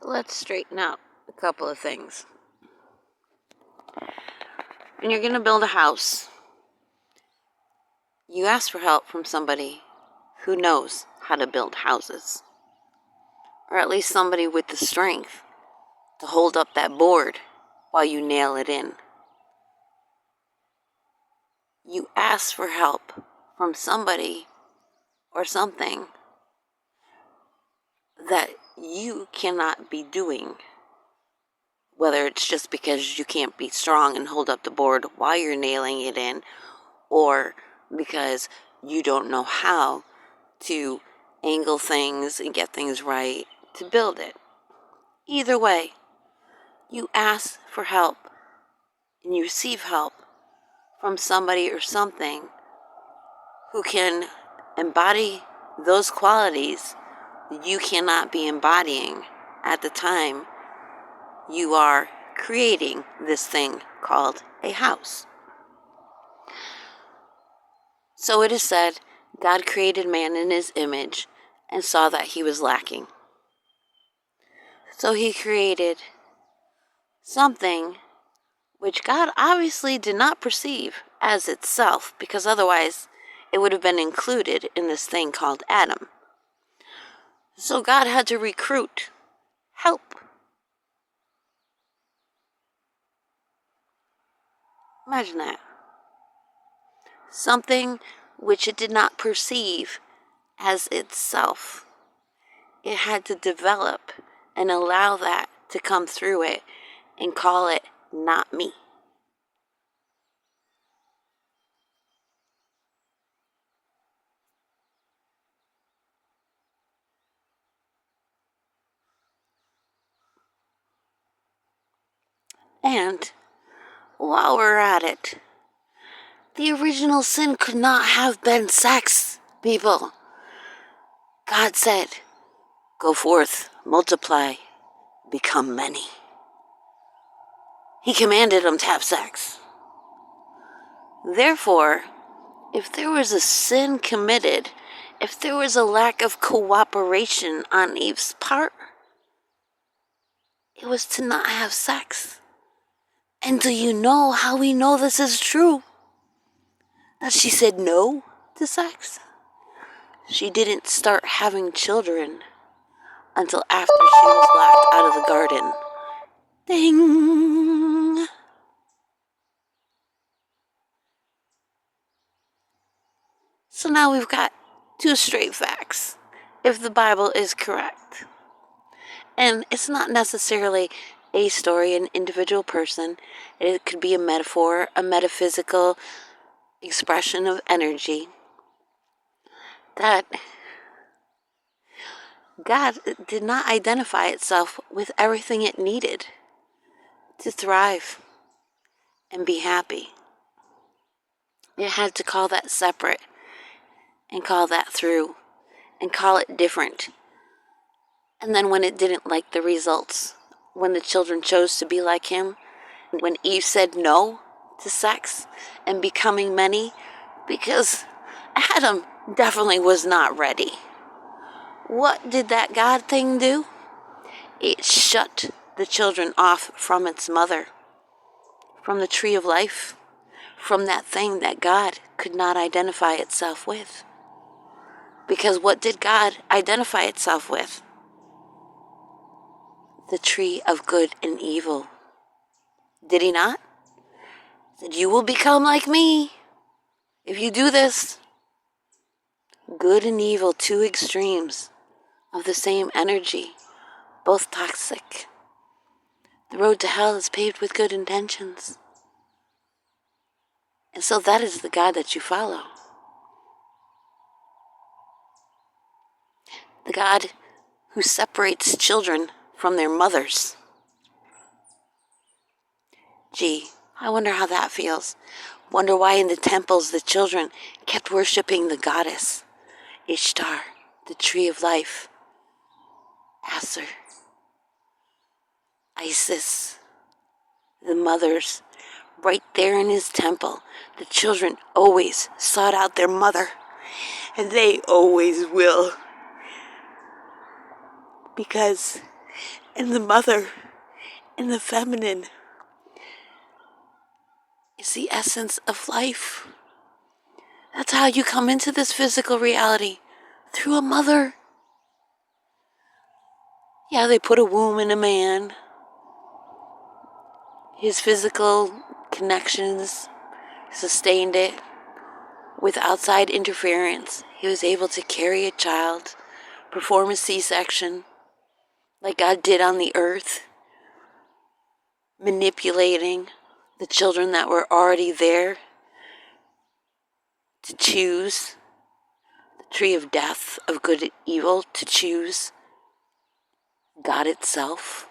Let's straighten out a couple of things. When you're going to build a house, you ask for help from somebody who knows how to build houses, or at least somebody with the strength to hold up that board while you nail it in. You ask for help from somebody or something that you cannot be doing, whether it's just because you can't be strong and hold up the board while you're nailing it in, or because you don't know how to angle things and get things right to build it. Either way, you ask for help and you receive help from somebody or something who can embody those qualities that you cannot be embodying at the time you are creating this thing called a house. So it is said, God created man in his image and saw that he was lacking. So he created something which God obviously did not perceive as itself, because otherwise it would have been included in this thing called Adam. So God had to recruit help. Imagine that. Something which it did not perceive as itself. It had to develop and allow that to come through it and call it not me. And while we're at it, the original sin could not have been sex, people. God said, go forth, multiply, become many. He commanded them to have sex. Therefore, if there was a sin committed, if there was a lack of cooperation on Eve's part, it was to not have sex. And do you know how we know this is true? That she said no to sex? She didn't start having children until after she was locked out of the garden. Ding! So now we've got two straight facts, if the Bible is correct. And it's not necessarily a story, an individual person. It could be a metaphor, a metaphysical expression of energy. That God did not identify itself with everything it needed to thrive and be happy. It had to call that separate and call that through and call it different. And then when it didn't like the results, when the children chose to be like him, when Eve said no to sex and becoming many, because Adam definitely was not ready. What did that God thing do? It shut the children off from its mother, from the tree of life, from that thing that God could not identify itself with. Because what did God identify itself with? The tree of good and evil. Did he not? He said, you will become like me if you do this. Good and evil, two extremes of the same energy, both toxic. The road to hell is paved with good intentions. And so that is the God that you follow. The God who separates children from their mothers. Gee, I wonder how that feels. Wonder why in the temples the children kept worshiping the goddess, Ishtar, the tree of life, Aser, Isis, the mothers. Right there in his temple, the children always sought out their mother, and they always will. Because And the mother and the feminine is the essence of life. That's how you come into this physical reality, through a mother. Yeah, they put a womb in a man. His physical connections sustained it. With outside interference, he was able to carry a child, perform a C-section, like God did on the earth, manipulating the children that were already there to choose the tree of death, of good and evil, to choose God itself.